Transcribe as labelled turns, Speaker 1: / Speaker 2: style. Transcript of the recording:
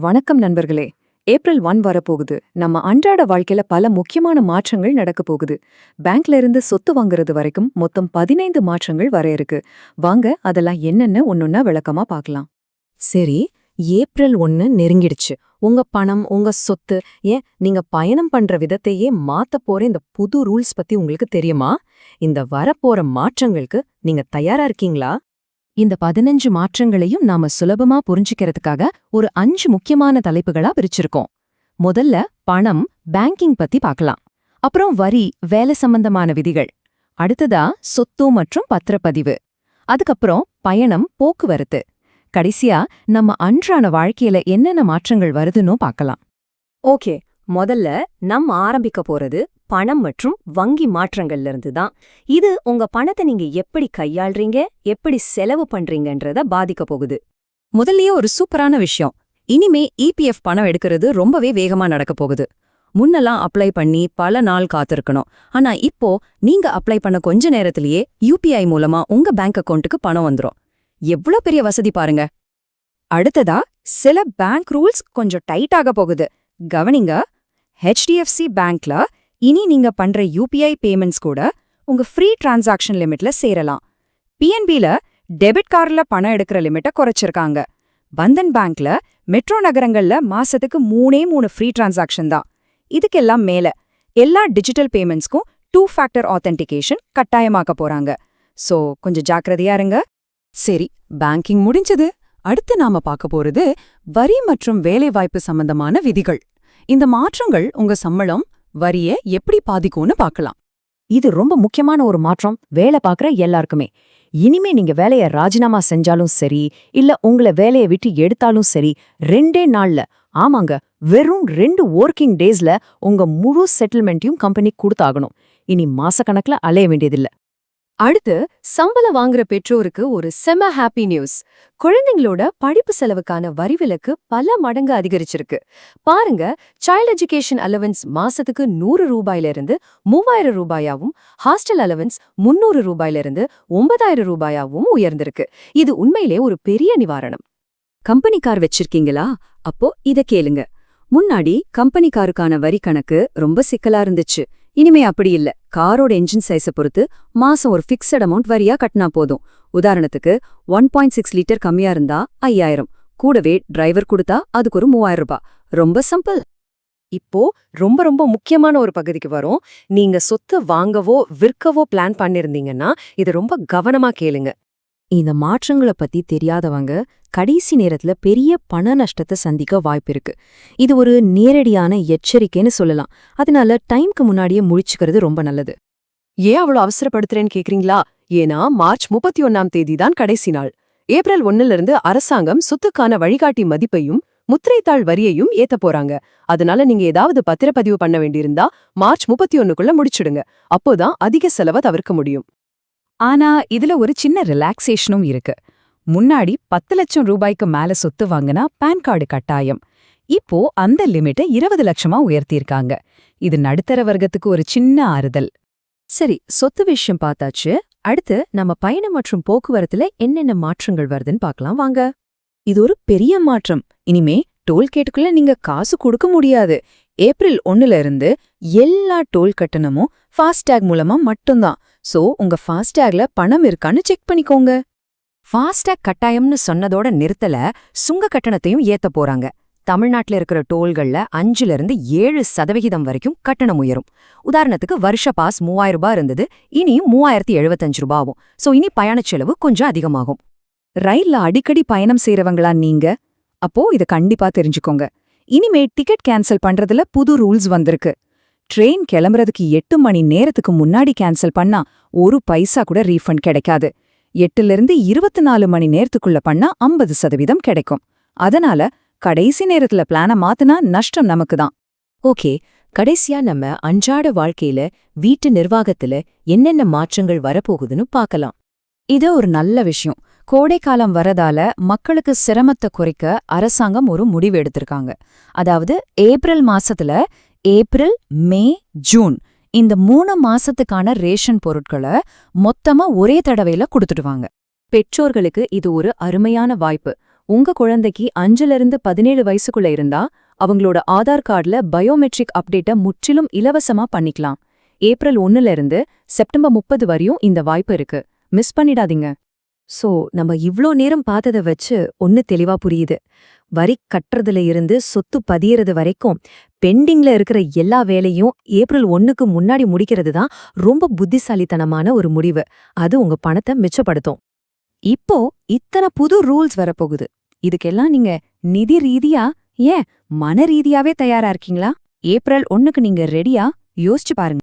Speaker 1: வணக்கம் நண்பர்களே. ஏப்ரல் 1 வரப்போகுது. நம்ம அன்றாட வாழ்க்கையில பல முக்கியமான மாற்றங்கள் நடக்கப் போகுது. பேங்க்ல இருந்து சொத்து வாங்குறது வரைக்கும் மொத்தம் 15 மாற்றங்கள் வர இருக்கு. வாங்க அதெல்லாம் என்னன்னு ஒன்னொன்னா விளக்கமா பார்க்கலாம்.
Speaker 2: சரி, ஏப்ரல் 1 நெருங்கிடுச்சு. உங்க பணம், உங்க சொத்து, ஏன் நீங்க பயணம் பண்ற விதத்தையே மாத்தப் போற இந்த புது ரூல்ஸ் பத்தி உங்களுக்கு தெரியுமா? இந்த வரப்போற மாற்றங்களுக்கு நீங்க தயாரா இருக்கீங்களா?
Speaker 1: இந்த 15 மாற்றங்களையும் நாம சுலபமா புரிஞ்சுக்கிறதுக்காக ஒரு 5 முக்கியமான தலைப்புகளா பிரிச்சிருக்கோம். முதல்ல பணம், பேங்கிங் பத்தி பார்க்கலாம். அப்புறம் வரி, வேலை சம்பந்தமான விதிகள். அடுத்ததா சொத்து மற்றும் பத்திரப்பதிவு. அதுக்கப்புறம் பயணம், போக்குவரத்து. கடைசியா நம்ம அன்றாட வாழ்க்கையில என்னென்ன மாற்றங்கள் வருதுன்னு பார்க்கலாம்.
Speaker 2: ஓகே, முதல்ல நம்ம ஆரம்பிக்க போறது பணம் மற்றும் வங்கி மாற்றங்கள்ல இருந்து தான். இது உங்க பணத்தை நீங்க எப்படி கையாள்றீங்க, எப்படி செலவு பண்றீங்கன்றத பாதிக்க போகுது.
Speaker 1: முதல்லயே ஒரு சூப்பரான விஷயம். இனிமே இபிஎஃப் பணம் எடுக்கிறது ரொம்பவே வேகமா நடக்க போகுது. முன்னெல்லாம் அப்ளை பண்ணி பல நாள் காத்திருக்கணும். ஆனா இப்போ நீங்க அப்ளை பண்ண கொஞ்ச நேரத்திலேயே யுபிஐ மூலமா உங்க பேங்க் அக்கவுண்ட்டுக்கு பணம் வந்துரும். எவ்வளவு பெரிய வசதி பாருங்க. அடுத்ததா சில பேங்க் ரூல்ஸ் கொஞ்சம் டைட் ஆக போகுது. கவனிங்க. HDFC பேங்க்ல இனி நீங்க பண்ற யுபிஐ பேமெண்ட்ஸ் கூட உங்க ஃப்ரீ டிரான்சாக்ஷன் லிமிட்ல சேரலாம். பிஎன்பில டெபிட் கார்டுல பணம் எடுக்கிற லிமிட்டை குறைச்சிருக்காங்க. பந்தன் பேங்க்ல மெட்ரோ நகரங்கள்ல மாசத்துக்கு 3 ஃப்ரீ டிரான்சாக்ஷன் தான். இதுக்கெல்லாம் மேல எல்லா டிஜிட்டல் பேமெண்ட்ஸ்க்கும் 2 ஃபேக்டர் ஆத்தென்டிகேஷன் கட்டாயமாக்க போறாங்க. சோ கொஞ்சம் ஜாக்கிரதையா இருங்க.
Speaker 2: சரி, பேங்கிங் முடிஞ்சது. அடுத்து நாம பார்க்க போறது வரி மற்றும் வேலைவாய்ப்பு சம்பந்தமான விதிகள். இந்த மாற்றங்கள் உங்க சம்பளம், வரிய எப்படி பாதிக்கும்னு பார்க்கலாம்.
Speaker 1: இது ரொம்ப முக்கியமான ஒரு மாற்றம் வேலை பார்க்குற எல்லாருக்குமே. இனிமே நீங்க வேலைய ராஜினாமா செஞ்சாலும் சரி, இல்ல உங்களை வேலைய விட்டு எடுத்தாலும் சரி, 2 நாள்ல, ஆமாங்க, வெறும் 2 ஒர்க்கிங் டேஸ்ல உங்க முழு செட்டில்மெண்ட்டையும் கம்பெனி கொடுத்தாகணும். இனி மாசக்கணக்குல அலைய வேண்டியதில்ல. அடுத்து சம்பளம் வாங்குற பெற்றோருக்கு ஒரு செம ஹாப்பி நியூஸ். குழந்தைங்களோட படிப்பு செலவுக்கான வரி விலக்கு பல மடங்கு அதிகரிச்சிருக்கு. பாருங்க, சைல்ட் எஜுகேஷன் அலவன்ஸ் மாசத்துக்கு 100 ரூபாயிலிருந்து 3000 ரூபாயாவும், ஹாஸ்டல் அலவன்ஸ் 300 ரூபாயிலிருந்து 9000 ரூபாயாவும் உயர்ந்திருக்கு. இது உண்மையிலே ஒரு பெரிய நிவாரணம். கம்பெனி கார் வச்சிருக்கீங்களா? அப்போ இத கேளுங்க. முன்னாடி கம்பெனி காருக்கான வரி கணக்கு ரொம்ப சிக்கலா இருந்துச்சு. இனிமே அப்படி இல்ல. காரோட என்ஜின் சைஸை பொறுத்து மாசம் ஒரு ஃபிக்ஸட் அமௌண்ட் வரியா கட்டினா போதும். உதாரணத்துக்கு 1.6 லிட்டர் கம்மியா இருந்தா 5000, கூடவே டிரைவர் கொடுத்தா அதுக்கு ஒரு 3000 ரூபாய். ரொம்ப சிம்பிள். இப்போ ரொம்ப ரொம்ப முக்கியமான ஒரு பகுதிக்கு வரும். நீங்க சொத்து வாங்கவோ விற்கவோ பிளான் பண்ணிருந்தீங்கன்னா இது ரொம்ப கவனமா கேளுங்க.
Speaker 2: இந்த மாற்றங்களை பத்தி தெரியாதவங்க கடைசி நேரத்துல பெரிய பண நஷ்டத்தை சந்திக்க வாய்ப்பிருக்கு. இது ஒரு நேரடியான எச்சரிக்கைன்னு சொல்லலாம். அதனால டைம்க்கு முன்னாடியே முழிச்சுக்கிறது ரொம்ப நல்லது.
Speaker 1: ஏன் அவ்வளவு அவசரப்படுத்துறேன்னு கேக்குறீங்களா? ஏன்னா மார்ச் 31ஆம் தேதி தான் கடைசி நாள். ஏப்ரல் 1லிருந்து அரசாங்கம் சொத்துக்கான வழிகாட்டி மதிப்பையும் முத்திரைத்தாள் வரியையும் ஏத்த போறாங்க. அதனால நீங்க ஏதாவது பத்திரப்பதிவு பண்ண வேண்டியிருந்தா மார்ச் 31க்குள்ள முடிச்சிடுங்க. அப்போதான் அதிக செலவை தவிர்க்க முடியும். ஆனா இதுல ஒரு சின்ன ரிலாக்ஸேஷனும் இருக்கு. முன்னாடி 10 லட்சம் ரூபாய்க்கு மேல சொத்து வாங்கினா பான் கார்டு கட்டாயம். இப்போ அந்த லிமிட்டை 20 லட்சமா உயர்த்தியிருக்காங்க. இது நடுத்தர வர்க்கத்துக்கு ஒரு சின்ன ஆறுதல். சரி, சொத்து விஷயம் பார்த்தாச்சு. அடுத்து நம்ம பயணம் மற்றும் போக்குவரத்துல என்னென்ன மாற்றங்கள் வருதுன்னு பார்க்கலாம் வாங்க. இது ஒரு பெரிய மாற்றம். இனிமே டோல்கேட்டுக்குள்ள நீங்க காசு கொடுக்க முடியாது. ஏப்ரல் 1ல இருந்து எல்லா டோல் கட்டணமும் ஃபாஸ்டேக் மூலமா மட்டும்தான். சோ உங்க ஃபாஸ்டேக்ல பணம் இருக்கான்னு செக் பண்ணிக்கோங்க. ஃபாஸ்டேக் கட்டாயம்னு சொன்னதோட நிறுத்தல, சுங்க கட்டணத்தையும் ஏத்த போறாங்க. தமிழ்நாட்டுல இருக்கிற டோல்கள்ல 5% வரைக்கும் கட்டணம் உயரும். உதாரணத்துக்கு வருஷ பாஸ் 3000 ரூபாய் இருந்தது, இனியும் 3075 ரூபாயும். சோ இனி பயணச் செலவு கொஞ்சம் அதிகமாகும். ரயில்ல அடிக்கடி பயணம் செய்றவங்களா நீங்க? அப்போ இத கண்டிப்பா தெரிஞ்சுக்கோங்க. இனிமே டிக்கெட் கேன்சல் பண்றதுல புது ரூல்ஸ் வந்திருக்கு. ட்ரெயின் கிளம்புறதுக்கு 8 மணி நேரத்துக்கு முன்னாடி கேன்சல் பண்ணா 1 பைசா கூட ரீஃபண்ட் கிடைக்காது. 8லிருந்து 24 மணி நேரத்துக்குள்ள பண்ணா 50% கிடைக்கும். அதனால கடைசி நேரத்துல பிளான மாத்துனா நஷ்டம் நமக்கு தான்.
Speaker 2: ஓகே, கடைசியா நம்ம அன்றாட வாழ்க்கையில வீட்டு நிர்வாகத்துல என்னென்ன மாற்றங்கள் வரப்போகுதுன்னு பார்க்கலாம்.
Speaker 1: இது ஒரு நல்ல விஷயம். கோடைக்காலம் வரதால மக்களுக்கு சிரமத்தை குறைக்க அரசாங்கம் ஒரு முடிவு எடுத்திருக்காங்க. அதாவது ஏப்ரல் மாசத்துல ஏப்ரல், மே, ஜூன் இந்த 3 மாசத்துக்கான ரேஷன் பொருட்களை மொத்தமா ஒரே தடவையில கொடுத்துடுவாங்க.
Speaker 2: பெற்றோர்களுக்கு இது ஒரு அருமையான வாய்ப்பு.
Speaker 1: உங்க குழந்தைக்கு 5-17 வயசுக்குள்ள இருந்தா அவங்களோட ஆதார் கார்டுல பயோமெட்ரிக் அப்டேட்டை முற்றிலும் இலவசமா பண்ணிக்கலாம். ஏப்ரல் 1ல இருந்து செப்டம்பர் 30 வரையும் இந்த வாய்ப்பு இருக்கு. மிஸ் பண்ணிடாதீங்க.
Speaker 2: சோ நம்ம இவ்ளோ நேரம் பார்த்தத வச்சு ஒன்னு தெளிவா புரியுது. வரி கட்டுறதுல இருந்து சொத்து பதியறது வரைக்கும் பெண்டிங்ல இருக்கிற எல்லா வேலையும் ஏப்ரல் 1க்கு முன்னாடி முடிக்கிறது தான் ரொம்ப புத்திசாலித்தனமான ஒரு முடிவு. அது உங்க பணத்தை மிச்சப்படுத்தும்.
Speaker 1: இப்போ இத்தனை புது ரூல்ஸ் வரப்போகுது. இதுக்கெல்லாம் நீங்க நிதி ரீதியா ஏன் மன ரீதியாவே தயாரா இருக்கீங்களா? ஏப்ரல் 1க்கு நீங்க ரெடியா? யோசிச்சு பாருங்க.